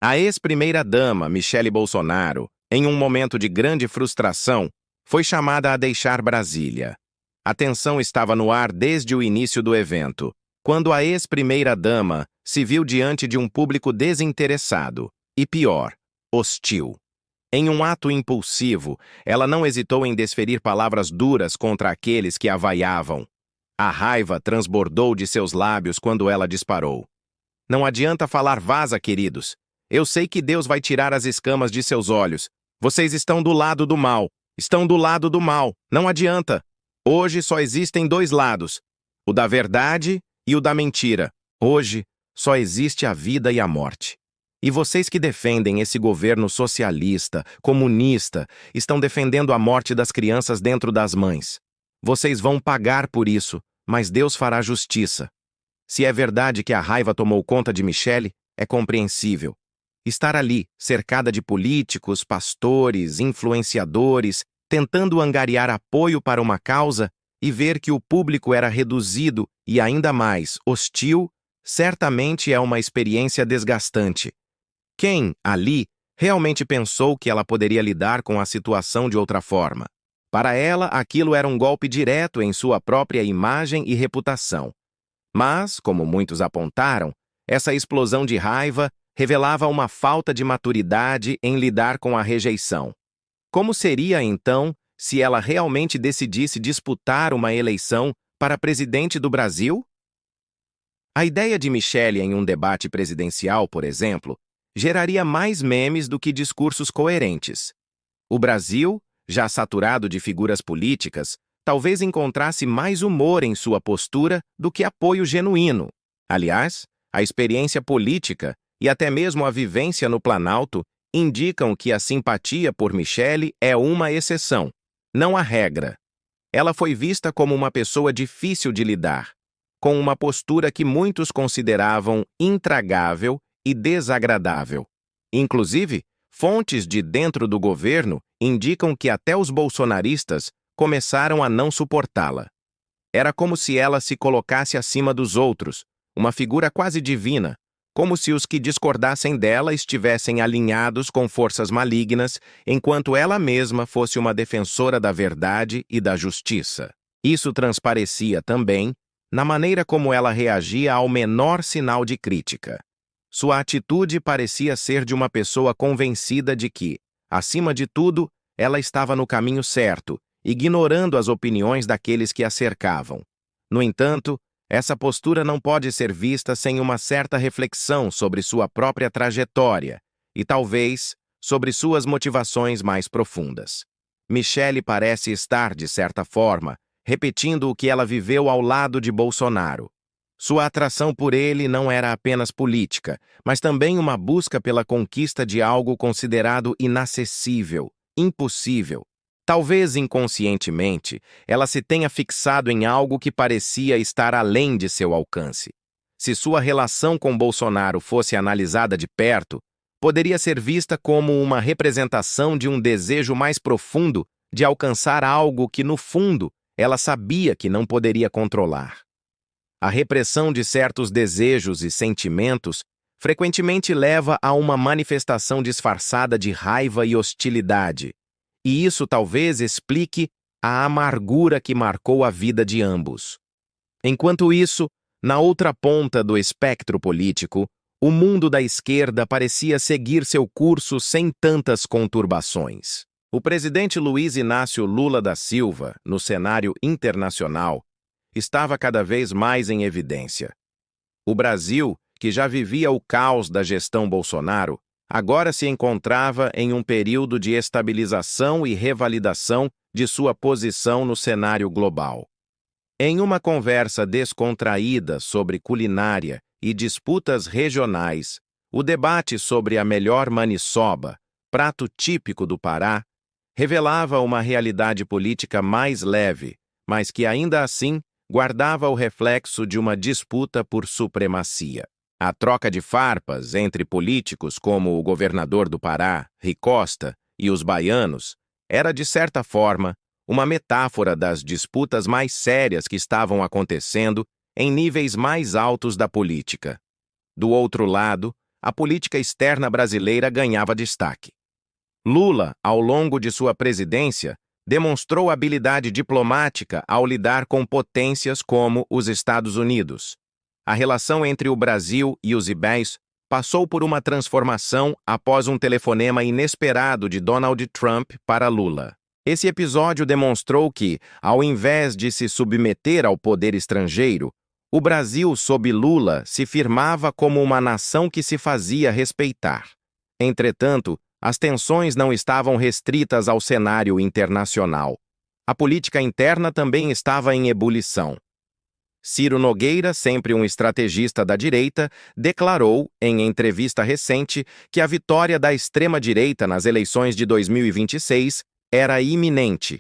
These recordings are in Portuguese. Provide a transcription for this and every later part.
A ex-primeira-dama, Michele Bolsonaro, em um momento de grande frustração, foi chamada a deixar Brasília. A tensão estava no ar desde o início do evento, quando a ex-primeira-dama se viu diante de um público desinteressado e, pior, hostil. Em um ato impulsivo, ela não hesitou em desferir palavras duras contra aqueles que a vaiavam. A raiva transbordou de seus lábios quando ela disparou. Não adianta falar vaza, queridos. Eu sei que Deus vai tirar as escamas de seus olhos. Vocês estão do lado do mal. Estão do lado do mal. Não adianta. Hoje só existem dois lados: o da verdade e o da mentira. Hoje só existe a vida e a morte. E vocês que defendem esse governo socialista, comunista, estão defendendo a morte das crianças dentro das mães. Vocês vão pagar por isso, mas Deus fará justiça. Se é verdade que a raiva tomou conta de Michele, é compreensível. Estar ali, cercada de políticos, pastores, influenciadores, tentando angariar apoio para uma causa e ver que o público era reduzido e ainda mais hostil, certamente é uma experiência desgastante. Quem, ali, realmente pensou que ela poderia lidar com a situação de outra forma? Para ela, aquilo era um golpe direto em sua própria imagem e reputação. Mas, como muitos apontaram, essa explosão de raiva revelava uma falta de maturidade em lidar com a rejeição. Como seria, então, se ela realmente decidisse disputar uma eleição para presidente do Brasil? A ideia de Michele em um debate presidencial, por exemplo, geraria mais memes do que discursos coerentes. O Brasil, já saturado de figuras políticas, talvez encontrasse mais humor em sua postura do que apoio genuíno. Aliás, a experiência política e até mesmo a vivência no Planalto indicam que a simpatia por Michele é uma exceção, não a regra. Ela foi vista como uma pessoa difícil de lidar, com uma postura que muitos consideravam intragável e desagradável. Inclusive, fontes de dentro do governo indicam que até os bolsonaristas começaram a não suportá-la. Era como se ela se colocasse acima dos outros, uma figura quase divina, como se os que discordassem dela estivessem alinhados com forças malignas, enquanto ela mesma fosse uma defensora da verdade e da justiça. Isso transparecia também na maneira como ela reagia ao menor sinal de crítica. Sua atitude parecia ser de uma pessoa convencida de que, acima de tudo, ela estava no caminho certo, ignorando as opiniões daqueles que a cercavam. No entanto, essa postura não pode ser vista sem uma certa reflexão sobre sua própria trajetória e, talvez, sobre suas motivações mais profundas. Michele parece estar, de certa forma, repetindo o que ela viveu ao lado de Bolsonaro. Sua atração por ele não era apenas política, mas também uma busca pela conquista de algo considerado inacessível, impossível. Talvez inconscientemente, ela se tenha fixado em algo que parecia estar além de seu alcance. Se sua relação com Bolsonaro fosse analisada de perto, poderia ser vista como uma representação de um desejo mais profundo de alcançar algo que, no fundo, ela sabia que não poderia controlar. A repressão de certos desejos e sentimentos frequentemente leva a uma manifestação disfarçada de raiva e hostilidade. E isso talvez explique a amargura que marcou a vida de ambos. Enquanto isso, na outra ponta do espectro político, o mundo da esquerda parecia seguir seu curso sem tantas conturbações. O presidente Luiz Inácio Lula da Silva, no cenário internacional, estava cada vez mais em evidência. O Brasil, que já vivia o caos da gestão Bolsonaro, agora se encontrava em um período de estabilização e revalidação de sua posição no cenário global. Em uma conversa descontraída sobre culinária e disputas regionais, o debate sobre a melhor maniçoba, prato típico do Pará, revelava uma realidade política mais leve, mas que ainda assim guardava o reflexo de uma disputa por supremacia. A troca de farpas entre políticos como o governador do Pará, Rui Costa, e os baianos era, de certa forma, uma metáfora das disputas mais sérias que estavam acontecendo em níveis mais altos da política. Do outro lado, a política externa brasileira ganhava destaque. Lula, ao longo de sua presidência, demonstrou habilidade diplomática ao lidar com potências como os Estados Unidos. A relação entre o Brasil e os IBES passou por uma transformação após um telefonema inesperado de Donald Trump para Lula. Esse episódio demonstrou que, ao invés de se submeter ao poder estrangeiro, o Brasil, sob Lula, se firmava como uma nação que se fazia respeitar. Entretanto, as tensões não estavam restritas ao cenário internacional. A política interna também estava em ebulição. Ciro Nogueira, sempre um estrategista da direita, declarou, em entrevista recente, que a vitória da extrema-direita nas eleições de 2026 era iminente.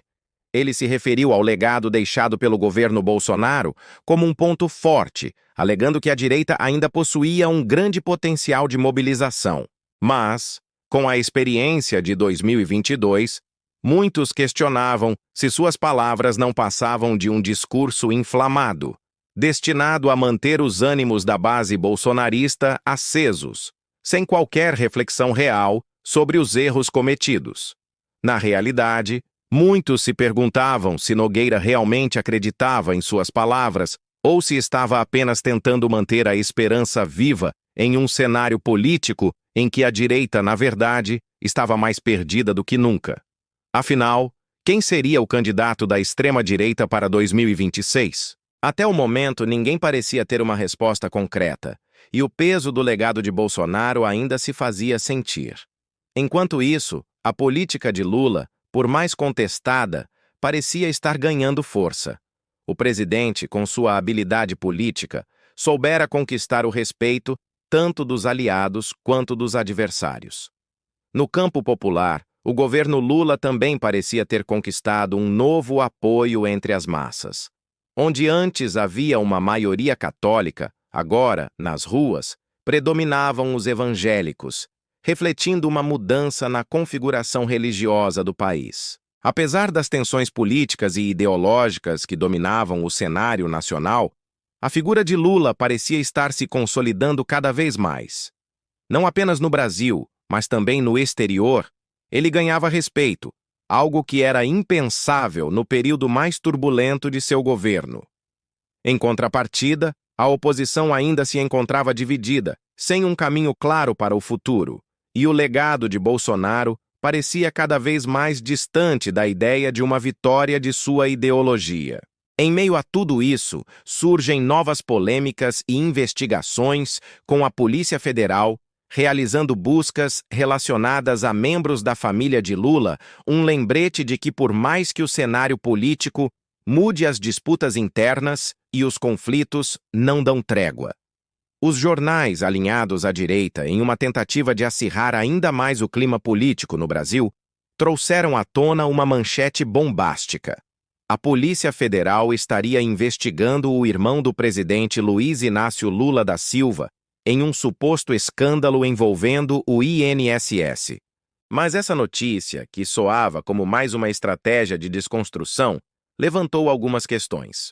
Ele se referiu ao legado deixado pelo governo Bolsonaro como um ponto forte, alegando que a direita ainda possuía um grande potencial de mobilização. Mas, com a experiência de 2022, muitos questionavam se suas palavras não passavam de um discurso inflamado, destinado a manter os ânimos da base bolsonarista acesos, sem qualquer reflexão real sobre os erros cometidos. Na realidade, muitos se perguntavam se Nogueira realmente acreditava em suas palavras ou se estava apenas tentando manter a esperança viva em um cenário político em que a direita, na verdade, estava mais perdida do que nunca. Afinal, quem seria o candidato da extrema-direita para 2026? Até o momento, ninguém parecia ter uma resposta concreta, e o peso do legado de Bolsonaro ainda se fazia sentir. Enquanto isso, a política de Lula, por mais contestada, parecia estar ganhando força. O presidente, com sua habilidade política, soubera conquistar o respeito tanto dos aliados quanto dos adversários. No campo popular, o governo Lula também parecia ter conquistado um novo apoio entre as massas. Onde antes havia uma maioria católica, agora, nas ruas, predominavam os evangélicos, refletindo uma mudança na configuração religiosa do país. Apesar das tensões políticas e ideológicas que dominavam o cenário nacional, a figura de Lula parecia estar se consolidando cada vez mais. Não apenas no Brasil, mas também no exterior, ele ganhava respeito, algo que era impensável no período mais turbulento de seu governo. Em contrapartida, a oposição ainda se encontrava dividida, sem um caminho claro para o futuro, e o legado de Bolsonaro parecia cada vez mais distante da ideia de uma vitória de sua ideologia. Em meio a tudo isso, surgem novas polêmicas e investigações, com a Polícia Federal realizando buscas relacionadas a membros da família de Lula, um lembrete de que, por mais que o cenário político mude, as disputas internas e os conflitos não dão trégua. Os jornais alinhados à direita, em uma tentativa de acirrar ainda mais o clima político no Brasil, trouxeram à tona uma manchete bombástica. A Polícia Federal estaria investigando o irmão do presidente Luiz Inácio Lula da Silva em um suposto escândalo envolvendo o INSS. Mas essa notícia, que soava como mais uma estratégia de desconstrução, levantou algumas questões.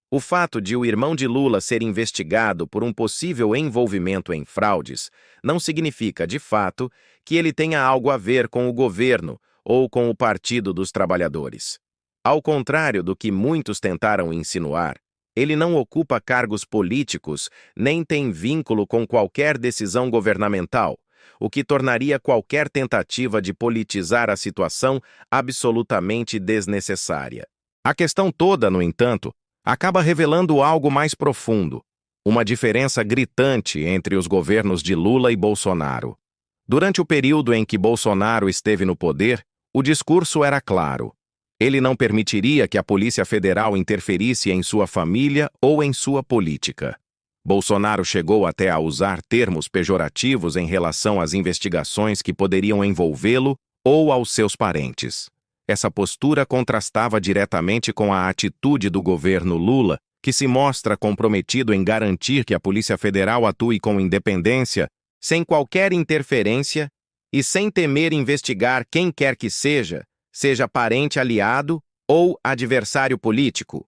O fato de o irmão de Lula ser investigado por um possível envolvimento em fraudes não significa, de fato, que ele tenha algo a ver com o governo ou com o Partido dos Trabalhadores. Ao contrário do que muitos tentaram insinuar, ele não ocupa cargos políticos nem tem vínculo com qualquer decisão governamental, o que tornaria qualquer tentativa de politizar a situação absolutamente desnecessária. A questão toda, no entanto, acaba revelando algo mais profundo, uma diferença gritante entre os governos de Lula e Bolsonaro. Durante o período em que Bolsonaro esteve no poder, o discurso era claro. Ele não permitiria que a Polícia Federal interferisse em sua família ou em sua política. Bolsonaro chegou até a usar termos pejorativos em relação às investigações que poderiam envolvê-lo ou aos seus parentes. Essa postura contrastava diretamente com a atitude do governo Lula, que se mostra comprometido em garantir que a Polícia Federal atue com independência, sem qualquer interferência e sem temer investigar quem quer que seja parente aliado ou adversário político.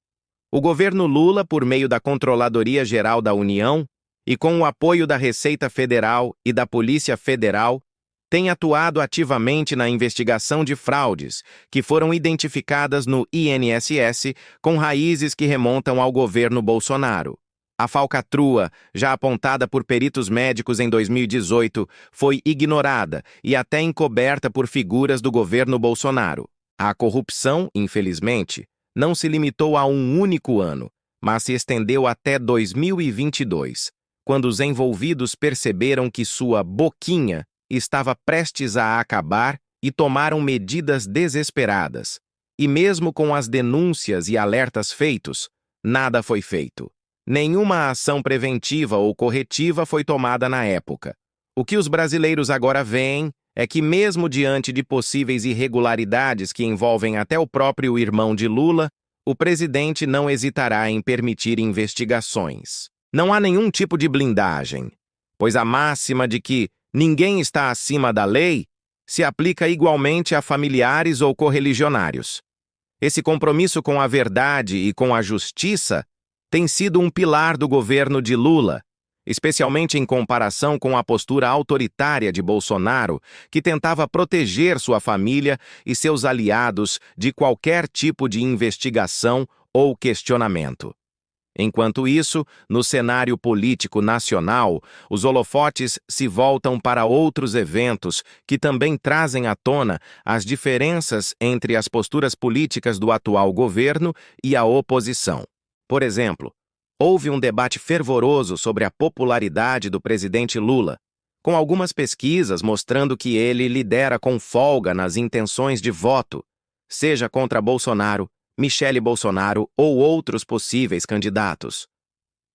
O governo Lula, por meio da Controladoria Geral da União, e com o apoio da Receita Federal e da Polícia Federal, tem atuado ativamente na investigação de fraudes que foram identificadas no INSS com raízes que remontam ao governo Bolsonaro. A falcatrua, já apontada por peritos médicos em 2018, foi ignorada e até encoberta por figuras do governo Bolsonaro. A corrupção, infelizmente, não se limitou a um único ano, mas se estendeu até 2022, quando os envolvidos perceberam que sua boquinha estava prestes a acabar e tomaram medidas desesperadas. E mesmo com as denúncias e alertas feitos, nada foi feito. Nenhuma ação preventiva ou corretiva foi tomada na época. O que os brasileiros agora veem é que, mesmo diante de possíveis irregularidades que envolvem até o próprio irmão de Lula, o presidente não hesitará em permitir investigações. Não há nenhum tipo de blindagem, pois a máxima de que ninguém está acima da lei se aplica igualmente a familiares ou correligionários. Esse compromisso com a verdade e com a justiça tem sido um pilar do governo de Lula, especialmente em comparação com a postura autoritária de Bolsonaro, que tentava proteger sua família e seus aliados de qualquer tipo de investigação ou questionamento. Enquanto isso, no cenário político nacional, os holofotes se voltam para outros eventos que também trazem à tona as diferenças entre as posturas políticas do atual governo e a oposição. Por exemplo, houve um debate fervoroso sobre a popularidade do presidente Lula, com algumas pesquisas mostrando que ele lidera com folga nas intenções de voto, seja contra Bolsonaro, Michele Bolsonaro ou outros possíveis candidatos.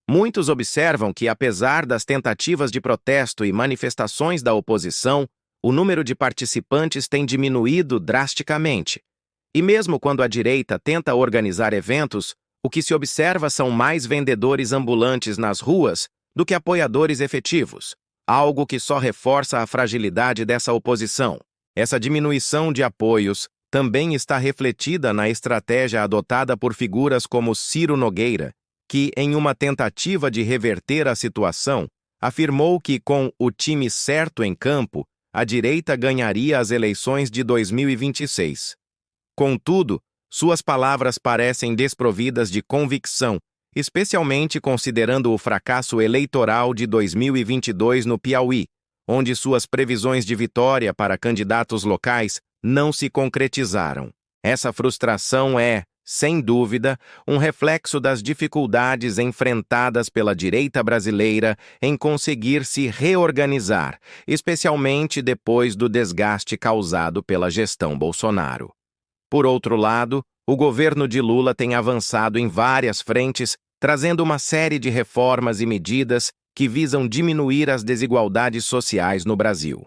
Muitos observam que, apesar das tentativas de protesto e manifestações da oposição, o número de participantes tem diminuído drasticamente. E mesmo quando a direita tenta organizar eventos, o que se observa são mais vendedores ambulantes nas ruas do que apoiadores efetivos, algo que só reforça a fragilidade dessa oposição. Essa diminuição de apoios também está refletida na estratégia adotada por figuras como Ciro Nogueira, que, em uma tentativa de reverter a situação, afirmou que, com o time certo em campo, a direita ganharia as eleições de 2026. Contudo, suas palavras parecem desprovidas de convicção, especialmente considerando o fracasso eleitoral de 2022 no Piauí, onde suas previsões de vitória para candidatos locais não se concretizaram. Essa frustração é, sem dúvida, um reflexo das dificuldades enfrentadas pela direita brasileira em conseguir se reorganizar, especialmente depois do desgaste causado pela gestão Bolsonaro. Por outro lado, o governo de Lula tem avançado em várias frentes, trazendo uma série de reformas e medidas que visam diminuir as desigualdades sociais no Brasil.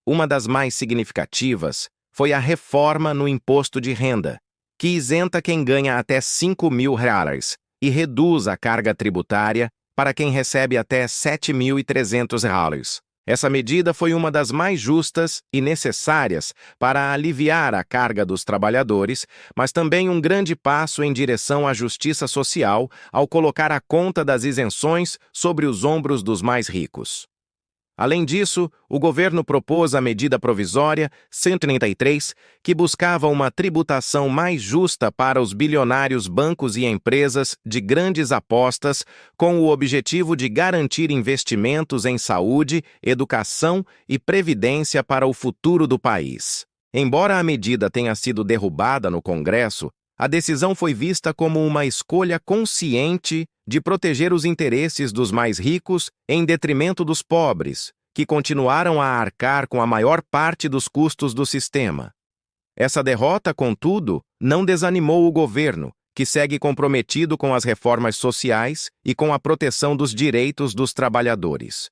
Uma das mais significativas foi a reforma no imposto de renda, que isenta quem ganha até R$ 5.000 e reduz a carga tributária para quem recebe até R$ 7.300. Essa medida foi uma das mais justas e necessárias para aliviar a carga dos trabalhadores, mas também um grande passo em direção à justiça social ao colocar a conta das isenções sobre os ombros dos mais ricos. Além disso, o governo propôs a medida provisória 133, que buscava uma tributação mais justa para os bilionários bancos e empresas de grandes apostas, com o objetivo de garantir investimentos em saúde, educação e previdência para o futuro do país. Embora a medida tenha sido derrubada no Congresso, a decisão foi vista como uma escolha consciente de proteger os interesses dos mais ricos em detrimento dos pobres, que continuaram a arcar com a maior parte dos custos do sistema. Essa derrota, contudo, não desanimou o governo, que segue comprometido com as reformas sociais e com a proteção dos direitos dos trabalhadores.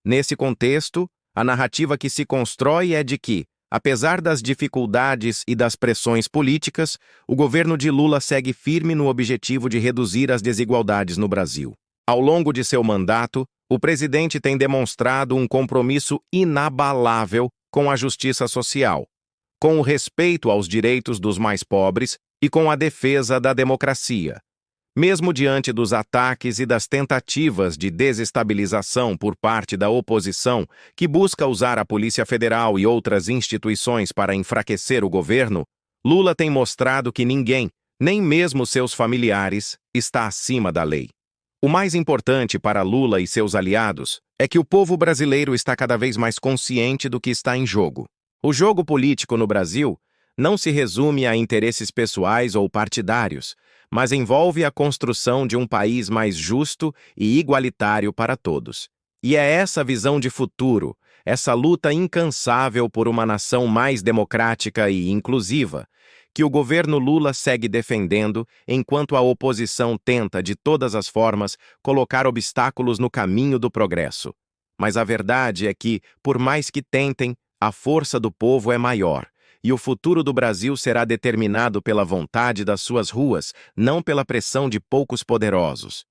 Nesse contexto, a narrativa que se constrói é de que, apesar das dificuldades e das pressões políticas, o governo de Lula segue firme no objetivo de reduzir as desigualdades no Brasil. Ao longo de seu mandato, o presidente tem demonstrado um compromisso inabalável com a justiça social, com o respeito aos direitos dos mais pobres e com a defesa da democracia. Mesmo diante dos ataques e das tentativas de desestabilização por parte da oposição, que busca usar a Polícia Federal e outras instituições para enfraquecer o governo, Lula tem mostrado que ninguém, nem mesmo seus familiares, está acima da lei. O mais importante para Lula e seus aliados é que o povo brasileiro está cada vez mais consciente do que está em jogo. O jogo político no Brasil não se resume a interesses pessoais ou partidários, mas envolve a construção de um país mais justo e igualitário para todos. E é essa visão de futuro, essa luta incansável por uma nação mais democrática e inclusiva, que o governo Lula segue defendendo enquanto a oposição tenta, de todas as formas, colocar obstáculos no caminho do progresso. Mas a verdade é que, por mais que tentem, a força do povo é maior, e o futuro do Brasil será determinado pela vontade das suas ruas, não pela pressão de poucos poderosos.